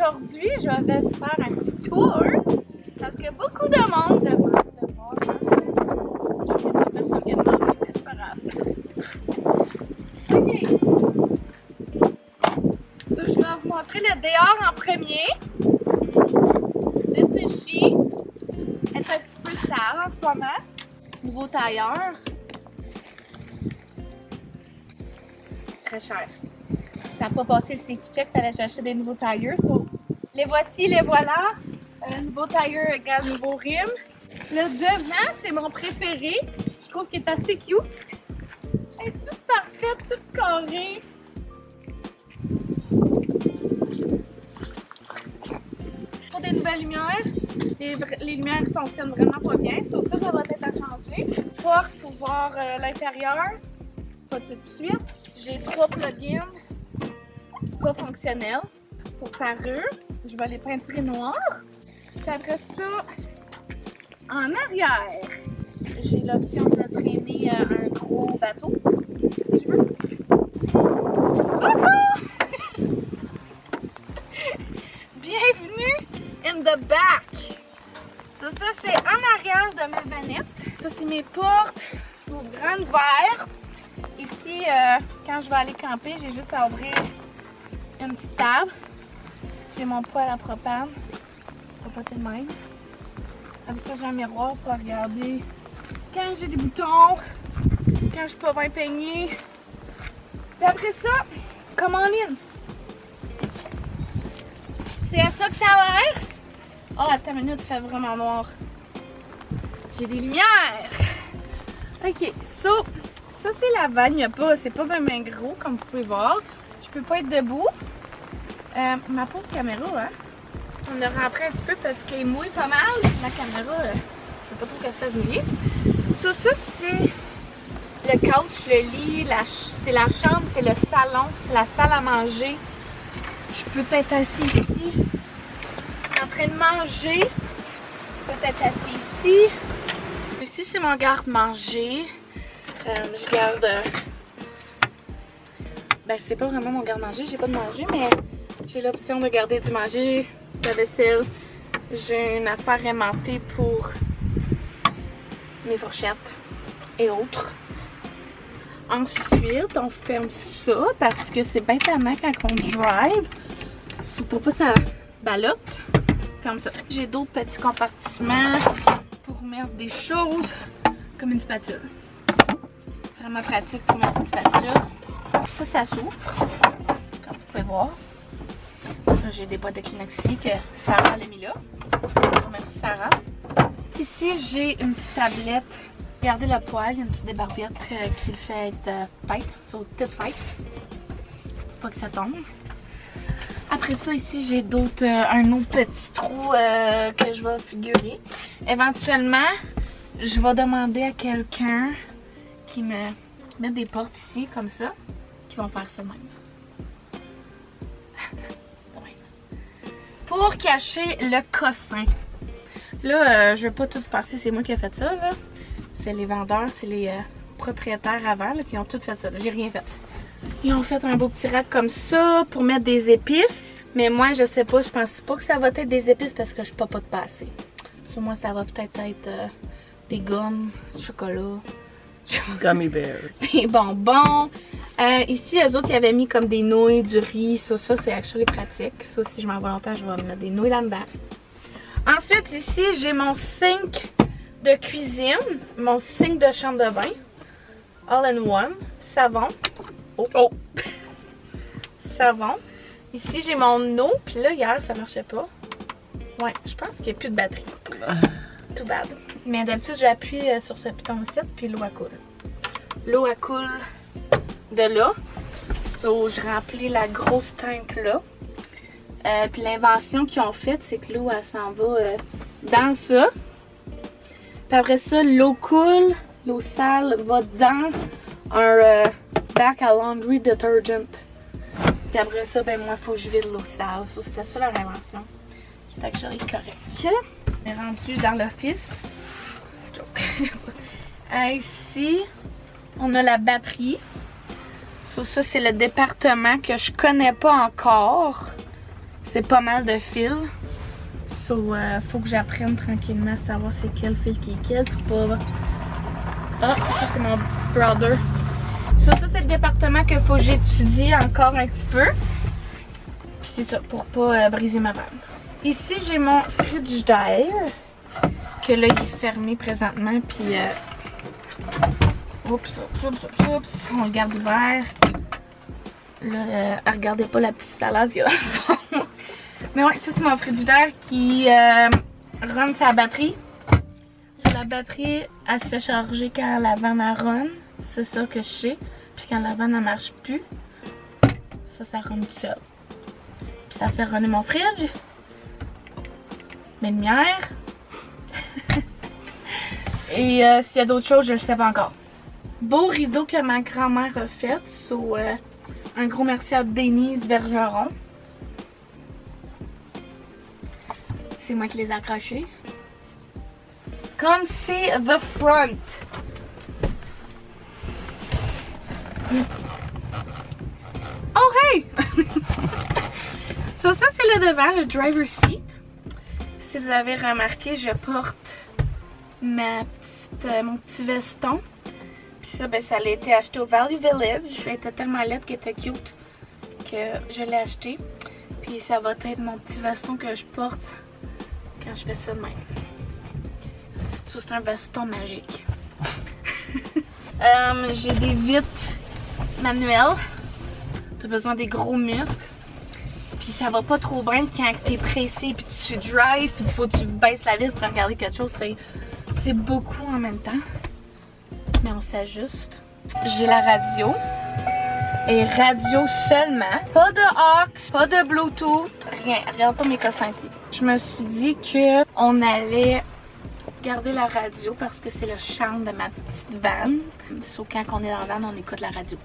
aujourd'hui, je vais faire un petit tour parce que beaucoup de monde devrait le voir. Il y a pas personne qui demande, mais c'est pas grave. Ok. So, je vais vous montrer le dehors en premier. Mitsubishi est un petit peu sale en ce moment. Nouveau tailleur. Très cher. Ça n'a pas passé le safety check, fallait que j'achète des nouveaux tailleurs. So, les voici, les voilà. Nouveau tailleur égale nouveau rim. Le devant, c'est mon préféré. Je trouve qu'il est assez cute. Elle est toute parfaite, toute carrée. Pour des nouvelles lumières, les lumières fonctionnent vraiment pas bien. Sur ça, ça va être à changer. Porte pour voir l'intérieur. Pas tout de suite. J'ai 3 plugins pas fonctionnels pour parure. Je vais les peinturer noirs. Puis après ça, en arrière, j'ai l'option de traîner un gros bateau, si je veux. Bienvenue in the back! Ça c'est en arrière de ma vanette. Ça, c'est mes portes ouvrantes verres. Ici, quand je vais aller camper, j'ai juste à ouvrir une petite table. J'ai mon poêle à propane. Pas de même. Après ça, j'ai un miroir pour regarder quand j'ai des boutons, quand je suis pas bien peignée. Puis après ça, comme en ligne. C'est à ça que ça a l'air. Oh, attends une minute, il fait vraiment noir. J'ai des lumières. Ok, ça c'est la vanne. C'est pas vraiment gros comme vous pouvez voir. Je peux pas être debout. Ma pauvre caméra, hein. On a rentré un petit peu parce qu'elle mouille pas mal. La caméra, je sais pas trop qu'elle se fasse mouiller. Ça c'est le couch, le lit, c'est la chambre, c'est le salon, c'est la salle à manger. Je peux être assis ici, en train de manger. Je peux être assis ici. Ici, c'est mon garde-manger. Je garde... Ben, c'est pas vraiment mon garde-manger, j'ai pas de manger, mais j'ai l'option de garder du manger, la vaisselle. J'ai une affaire aimantée pour mes fourchettes et autres. Ensuite, on ferme ça parce que c'est bien tellement quand on drive. C'est pour pas que ça ballotte. Comme ça. J'ai d'autres petits compartiments pour mettre des choses comme une spatule. Vraiment pratique pour mettre une spatule. Ça s'ouvre, comme vous pouvez voir. J'ai des boîtes de Kleenex ici que Sarah l'a mis là. Merci Sarah. Ici, j'ai une petite tablette. Regardez le poêle, il y a une petite débarbette qui le fait être fête, sur petite fête. Pas que ça tombe. Après ça, ici, j'ai un autre petit trou que je vais figurer. Éventuellement, je vais demander à quelqu'un qui me met des portes ici, comme ça, qui vont faire ça de même. Pour cacher le cossin. Là, je vais pas tout passer, c'est moi qui ai fait ça, là. C'est les vendeurs, c'est les propriétaires avant là, qui ont tout fait ça. J'ai rien fait. Ils ont fait un beau petit rack comme ça pour mettre des épices. Mais moi, je sais pas, je pense pas que ça va être des épices parce que je peux pas de passer. Sur moi, ça va peut-être être des gommes, du chocolat. Gummy bears. Des bonbons. Ici, eux autres, ils avaient mis comme des nouilles, du riz. Ça c'est actually pratique. Ça, si je m'en vais longtemps, je vais mettre des nouilles là-dedans. Ensuite, ici, j'ai mon sink de cuisine, mon sink de chambre de bain, all in one, savon, oh. Savon. Ici j'ai mon eau, puis là hier ça marchait pas. Ouais, je pense qu'il n'y a plus de batterie. Too bad. Mais d'habitude j'appuie sur ce piton-ci, puis l'eau elle coule. L'eau elle coule de là. So, je remplis la grosse tank là. Puis l'invention qu'ils ont faite, c'est que l'eau elle s'en va dans ça. Puis après ça, l'eau coule, l'eau sale va dans un bac à laundry detergent. Puis après ça, ben moi, il faut que je vide l'eau sale. So, c'était ça leur invention. Qui était actually correct. On est rendu dans l'office. Ici, on a la batterie. So, ça, c'est le département que je connais pas encore. C'est pas mal de fils. So, faut que j'apprenne tranquillement à savoir c'est quel fil qui est quel pour pas... Ah, ça c'est mon brother. Ça c'est le département qu'il faut que j'étudie encore un petit peu. Puis c'est ça, pour pas briser ma vanne. Ici, j'ai mon frigidaire. Que là, il est fermé présentement. Puis, oups, on le garde ouvert. Là, regardez pas la petite salade qu'il y a dans le fond. Mais ouais, ça c'est mon frigidaire qui run sa batterie. Sur la batterie, elle se fait charger quand la vanne elle run. C'est ça que je sais. Puis quand la vanne ne marche plus, ça run tout seul. Puis ça fait runner mon fridge. Mes lumières. Et s'il y a d'autres choses, je ne le sais pas encore. Beau rideau que ma grand-mère a fait. So, un gros merci à Denise Bergeron. C'est moi qui les ai accrochés. Comme c'est the front. Oh hey! So, ça c'est le devant, le driver seat. Si vous avez remarqué, je porte mon petit veston. Puis ça, ben, ça a été acheté au Value Village. Elle était tellement laide qu'elle était cute que je l'ai acheté. Puis ça va être mon petit veston que je porte quand je fais ça de même. Ça, c'est un veston magique. J'ai des vitres manuelles. T'as besoin des gros muscles. Puis ça va pas trop bien quand t'es pressé puis tu drives puis il faut que tu baisses la vitre pour regarder quelque chose. C'est beaucoup en même temps. Mais on s'ajuste. J'ai la radio. Et radio seulement. Pas de aux, pas de Bluetooth, rien. Regarde pas mes cossins ici. Je me suis dit que on allait garder la radio parce que c'est le charme de ma petite vanne. Sauf quand on est dans la vanne, on écoute la radio.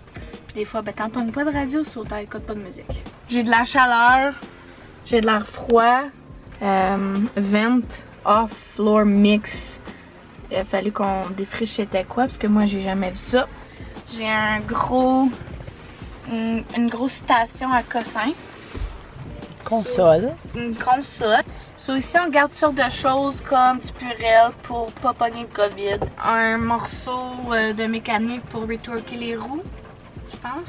Puis des fois, ben t'en pognes pas de radio, sauf t'écoutes pas de musique. J'ai de la chaleur, j'ai de l'air froid, vent, off, floor, mix. Il a fallu qu'on défriche c'était quoi parce que moi j'ai jamais vu ça. J'ai une grosse station à cossin. Console. Une console. So, ici on garde toutes sortes de choses comme du Purell pour pas pogner le COVID. Un morceau de mécanique pour retorquer les roues, je pense.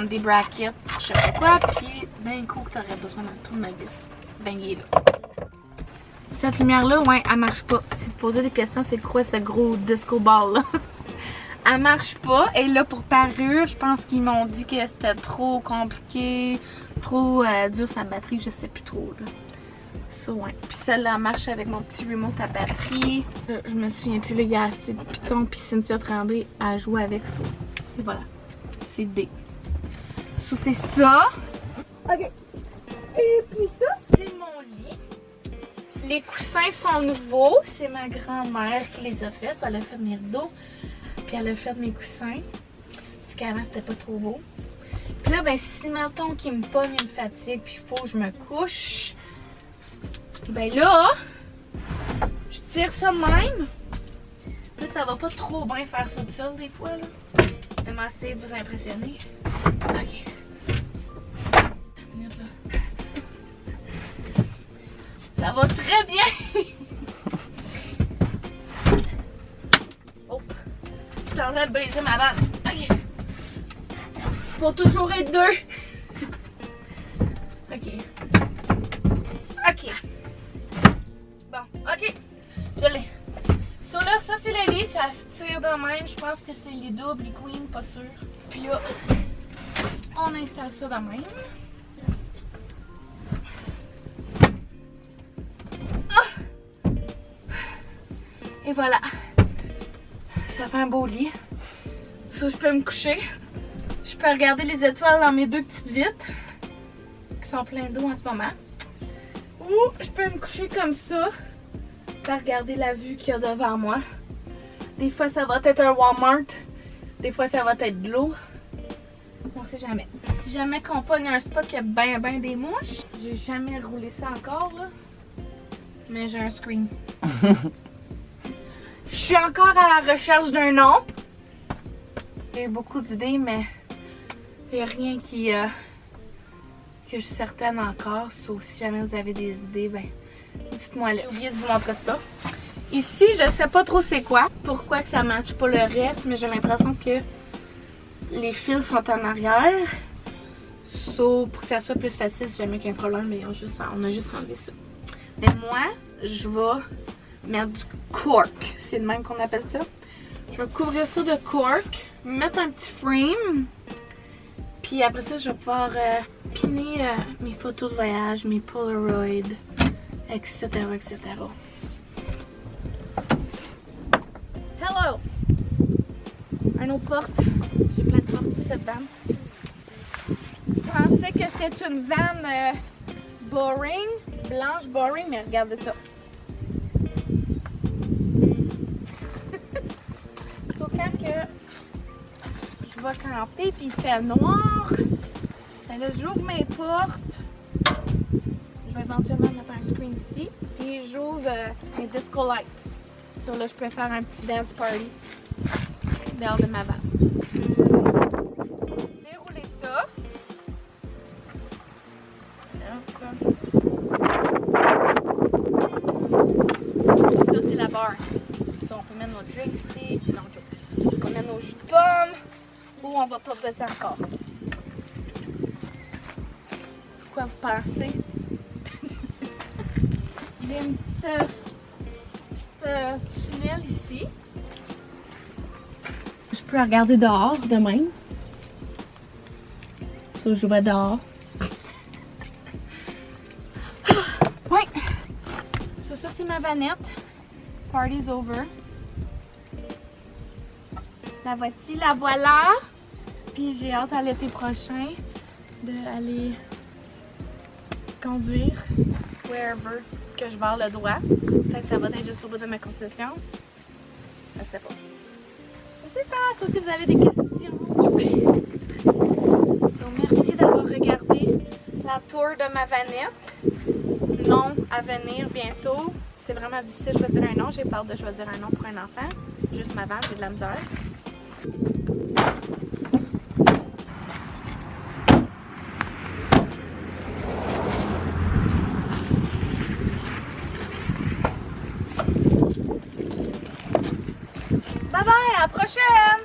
Des brackets, je sais pas quoi. Puis d'un coup que t'aurais besoin d'un tournevis. Ben il est là. Cette lumière-là, ouais, elle marche pas. Si vous posez des questions, c'est quoi ce gros disco ball là? Elle marche pas. Et là, pour parure, je pense qu'ils m'ont dit que c'était trop compliqué, trop dur sa batterie, je sais plus trop là. Ça, ouais. Puis celle-là marche avec mon petit remote à batterie. Je me souviens plus, là, il y a assez de Python puis Cynthia Tremblay à jouer avec ça. Et voilà. C'est D. Ça, c'est ça. Ok. Et puis ça, c'est mon lit. Les coussins sont nouveaux. C'est ma grand-mère qui les a faits. Elle a fait mes rideaux. Puis elle a fait mes coussins. Parce qu'avant, c'était pas trop beau. Puis là, ben, si mettons qu'il me pogne une fatigue, puis il faut que je me couche, ben là, je tire ça de même. Là, ça va pas trop bien faire ça tout seul des fois, là. Je vais essayer de vous impressionner. Ok. Une minute, là. Ça va très bien. Oh. Je suis en train de briser ma vanne. Ok. Faut toujours être deux. Ok. Ok. Bon, ok. Je l'ai. So là, ça c'est le lit, ça se tire de même. Je pense que c'est le lit double, lit queen, pas sûr. Puis là, on installe ça de même. Ah! Et voilà. Ça fait un beau lit. Ça, je peux me coucher. Je peux regarder les étoiles dans mes deux petites vitres qui sont pleines d'eau en ce moment. Ou je peux me coucher comme ça pour regarder la vue qu'il y a devant moi. Des fois, ça va être un Walmart. Des fois, ça va être de l'eau. On sait jamais. Si jamais qu'on pogne un spot qui a ben des mouches, j'ai jamais roulé ça encore, là. Mais j'ai un screen. Je suis encore à la recherche d'un nom. J'ai eu beaucoup d'idées, mais il n'y a rien qui que je suis certaine encore. Sauf si jamais vous avez des idées, ben dites-moi là. J'ai oublié de vous montrer ça. Ici, je sais pas trop c'est quoi. Pourquoi que ça matche pas le reste, mais j'ai l'impression que les fils sont en arrière. So, pour que ça soit plus facile, si jamais il y a un problème, mais on a juste enlevé ça. Mais moi, je vais mettre du cork. C'est de même qu'on appelle ça. Je vais couvrir ça de cork, mettre un petit frame. Puis après ça, je vais pouvoir piner mes photos de voyage, mes Polaroids, etc. etc. Hello! Un autre porte. J'ai plein de portes ici dedans. Je pensais que c'est une vanne boring, blanche boring, mais regardez ça. Tout quand que je vais camper puis il fait noir, ben là j'ouvre mes portes. Je vais éventuellement mettre un screen ici. Puis j'ouvre mes disco lights. Sur là je peux faire un petit dance party dehors de ma vanne. Dérouler ça. Ça, c'est la barre. Ça, on peut mettre nos drinks ici. Non, on peut mettre nos jus de pommes. Ou on va pas péter encore. C'est quoi vous pensez? J'ai une petite tunnel ici. Je peux regarder dehors de même. Ça, je vois dehors. Ouais. Ça c'est ma vanette. Party's over. La voici, la voilà. Puis j'ai hâte à l'été prochain d'aller conduire wherever que je barre le doigt. Peut-être que ça va être juste au bout de ma concession. Je sais pas. Je sais pas. Sauf si vous avez des questions. Donc, merci d'avoir regardé la tour de ma vanette. Nom à venir bientôt. C'est vraiment difficile de choisir un nom. J'ai peur de choisir un nom pour un enfant. Juste ma vanne, j'ai de la misère. Bye bye, à la prochaine!